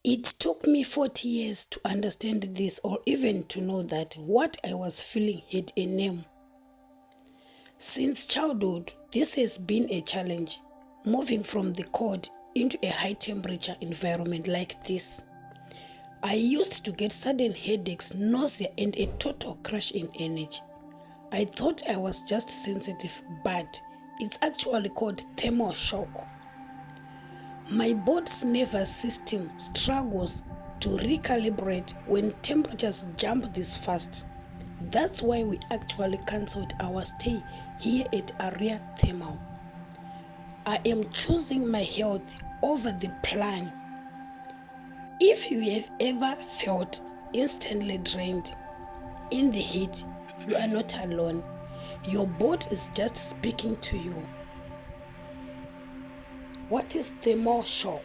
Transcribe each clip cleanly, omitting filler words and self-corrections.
It took me 40 years to understand this, or even to know that what I was feeling had a name. Since childhood, this has been a challenge, moving from the cold into a high temperature environment like this. I used to get sudden headaches, nausea, and a total crash in energy. I thought I was just sensitive, but it's actually called thermal shock. My body's nervous system struggles to recalibrate when temperatures jump this fast. That's why we actually cancelled our stay here at Arya Thermal. I am choosing my health over the plan. If you have ever felt instantly drained in the heat, you are not alone. Your body is just speaking to you. What is thermal shock?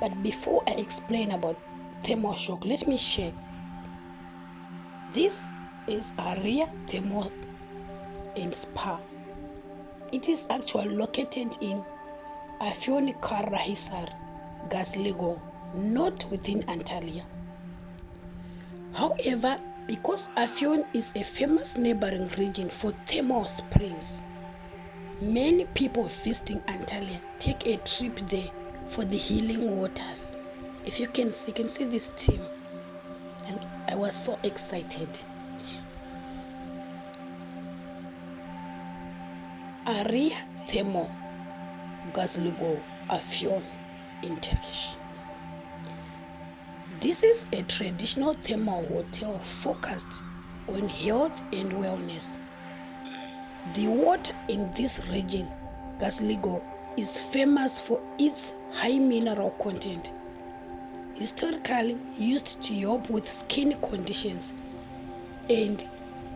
But before I explain about thermal shock, let me share. This is Arya Thermal and Spa. It is actually located in Afyon-Karahisar, GAZLIGÖL, not within Antalya. However, because Afyon is a famous neighboring region for thermal springs, many people visiting Antalya take a trip there for the healing waters. If you can see this team, and I was so excited. Arya Thermal, GAZLIGÖL, Afyon in Turkish. This is a traditional thermal hotel focused on health and wellness. The water in this region, GAZLIGÖL, is famous for its high mineral content, historically used to help with skin conditions and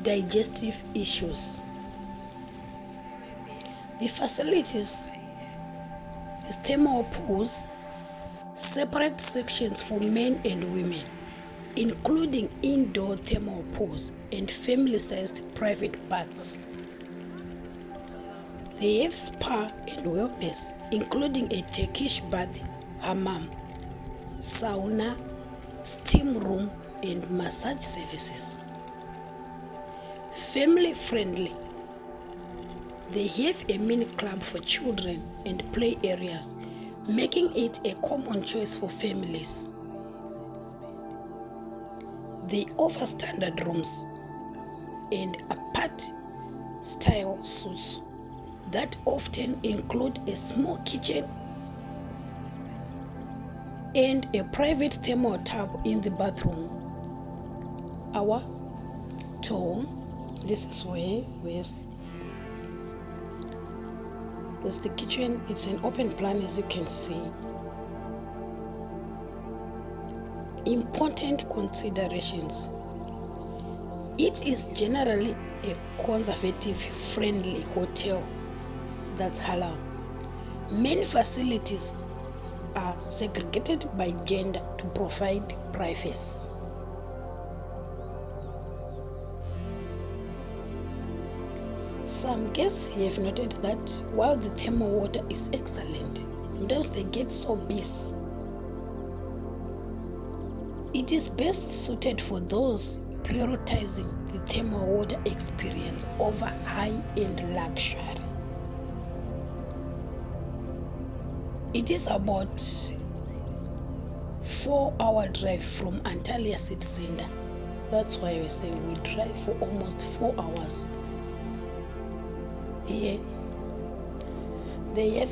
digestive issues. The facilities is thermal pools, separate sections for men and women, including indoor thermal pools and family-sized private baths. They have spa and wellness, including a Turkish bath, hammam, sauna, steam room, and massage services. Family friendly. They have a mini club for children and play areas, making it a common choice for families. They offer standard rooms and apart-style suites that often include a small kitchen and a private thermal tub in the bathroom. Our tour, this is where there's the kitchen. It's an open plan, as you can see. Important considerations. It is generally a conservative friendly hotel that's halal. Many facilities are segregated by gender to provide privacy. Some guests have noted that while the thermal water is excellent, sometimes they get so busy. It is best suited for those prioritizing the thermal water experience over high-end luxury. It is about 4-hour drive from Antalya city center. That's why we say we drive for almost 4 hours. Here they have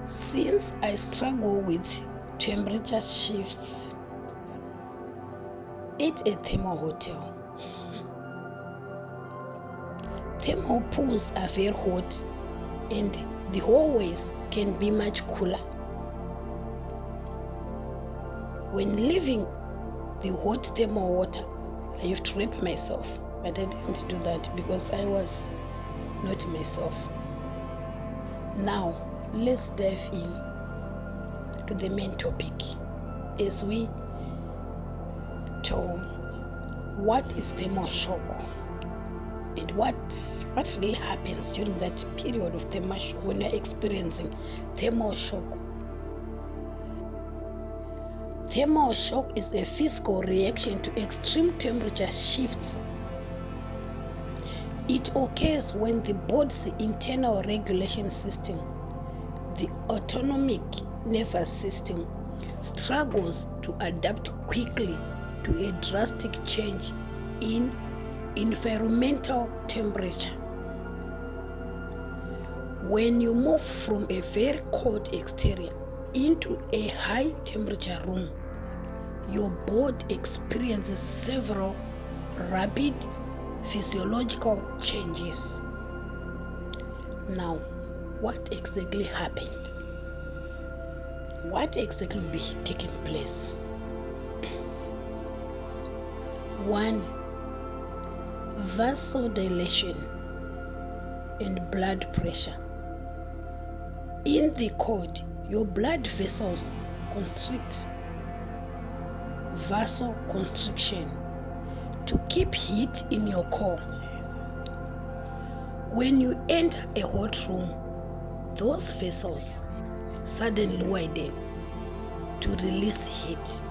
since I struggle with temperature shifts at a thermal hotel, thermal pools are very hot and the hallways can be much cooler. When leaving the hot thermal water, I have to wrap myself, but I didn't do that because I was not myself. Now, let's dive in to the main topic as we talk what is thermal shock and what really happens during that period of thermal shock when you're experiencing thermal shock. Thermal shock is a physical reaction to extreme temperature shifts. It occurs when the body's internal regulation system, the autonomic nervous system, struggles to adapt quickly to a drastic change in environmental temperature. When you move from a very cold exterior into a high temperature room, your body experiences several rapid physiological changes. Now, what exactly happened? What exactly will be taking place? 1. Vasodilation and blood pressure. In the cold, your blood vessels constrict. Vasoconstriction to keep heat in your core. When you enter a hot room, those vessels suddenly widen to release heat.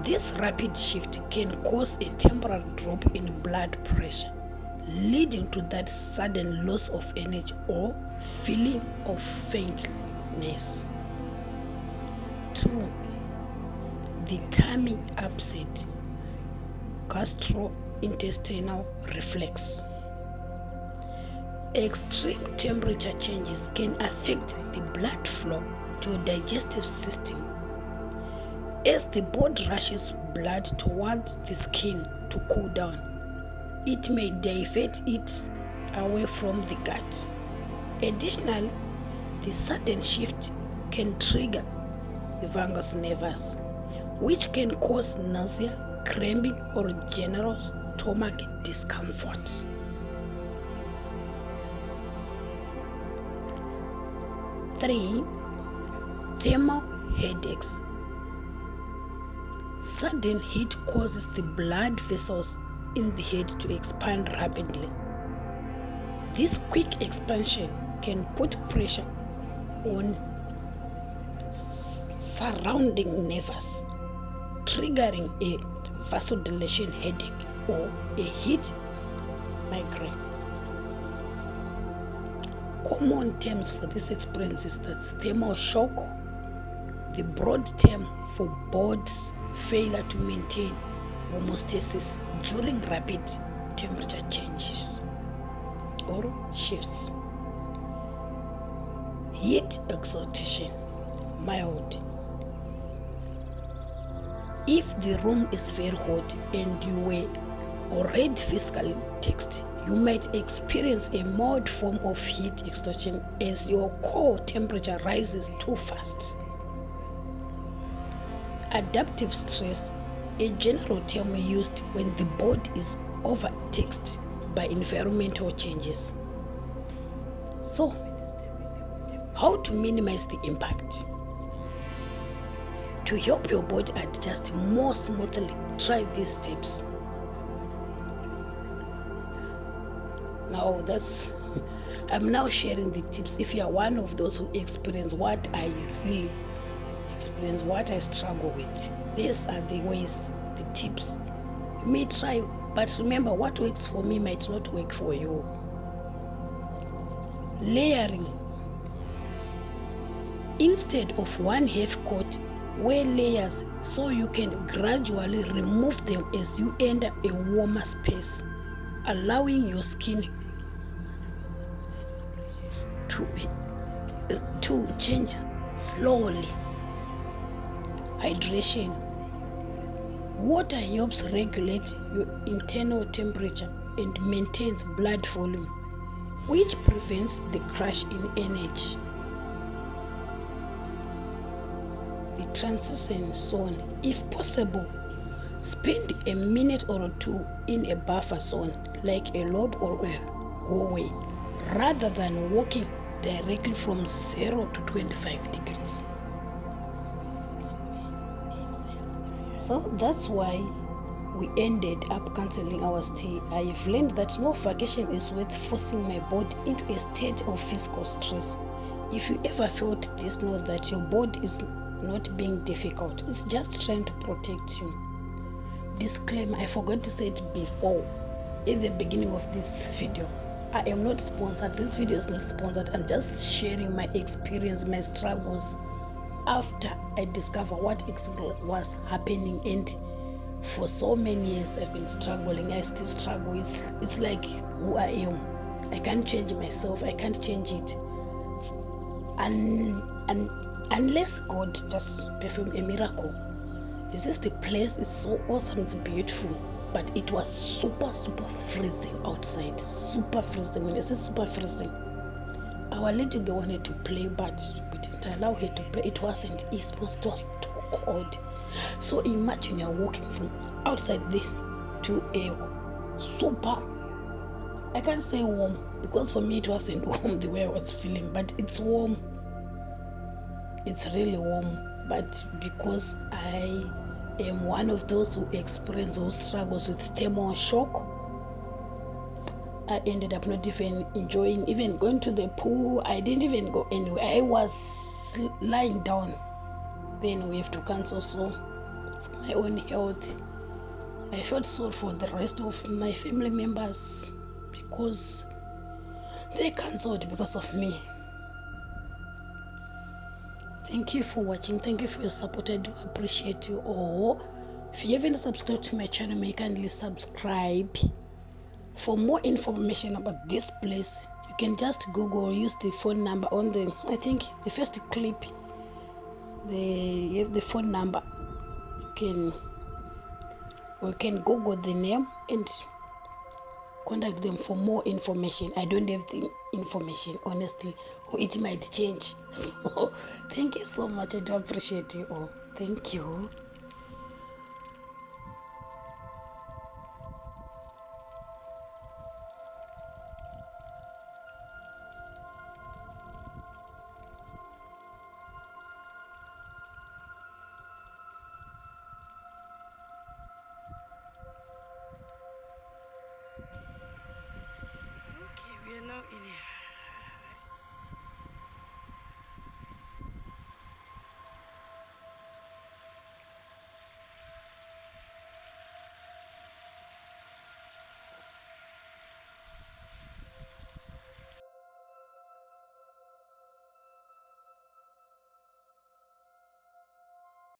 This rapid shift can cause a temporary drop in blood pressure, leading to that sudden loss of energy or feeling of faintness. 2. The tummy upset, gastrointestinal reflex. Extreme temperature changes can affect the blood flow to your digestive system. As the body rushes blood towards the skin to cool down, it may divert it away from the gut. Additionally, the sudden shift can trigger the vagus nerves, which can cause nausea, cramping, or general stomach discomfort. 3. Thermal headaches. Sudden heat causes the blood vessels in the head to expand rapidly. This quick expansion can put pressure on surrounding nerves, triggering a vasodilation headache or a heat migraine. Common terms for this experience is that thermal shock, the broad term for body's failure to maintain homeostasis during rapid temperature changes or shifts. Heat exhaustion, mild. If the room is very hot and you were already physically taxed, you might experience a mild form of heat exhaustion as your core temperature rises too fast. Adaptive stress, a general term used when the body is overtaxed by environmental changes. So, how to minimize the impact? To help your body adjust more smoothly, try these steps. Now I'm now sharing the tips. If you are one of those who experience what I really experience, what I struggle with, these are the ways, the tips. You may try, but remember, what works for me might not work for you. Layering. Instead of one half coat, wear layers so you can gradually remove them as you enter a warmer space, allowing your skin to change slowly. Hydration. Water helps regulate your internal temperature and maintains blood volume, which prevents the crash in energy. The transition zone. If possible, spend a minute or two in a buffer zone like a lobby or a hallway, rather than walking directly from 0 to 25 degrees. So that's why we ended up cancelling our stay. I have learned that no vacation is worth forcing my body into a state of physical stress. If you ever felt this, know that your body is not being difficult, it's just trying to protect you. Disclaimer, I forgot to say it before in the beginning of this video. I am not sponsored. This video is not sponsored. I'm just sharing my experience, my struggles after I discover what was happening, and for so many years I've been struggling. I still struggle. It's like who I am. I can't change myself. I can't change it. And unless God just perform a miracle. This is the place. It's so awesome. It's beautiful. But it was super freezing outside. Super freezing. When I say super freezing, our little girl wanted to play, but we didn't allow her to play. It wasn't east, it was too cold. So imagine you're walking from outside there to a super, I can't say warm, because for me it wasn't warm the way I was feeling, but it's warm. It's really warm. But because I am one of those who experience those struggles with thermal shock, I ended up not even enjoying even going to the pool. I didn't even go anywhere. I was lying down. Then we have to cancel. So for my own health, I felt sorry for the rest of my family members because they cancelled because of me. Thank you for watching. Thank you for your support. I do appreciate you all. If you haven't subscribed to my channel, may you kindly subscribe. For more information about this place, you can just Google or use the phone number on the, I think the first clip, you have the phone number. You can Google the name and contact them for more information. I don't have the information, honestly, or it might change. So thank you so much. I do appreciate you all. Thank you. Okay, we are now in here.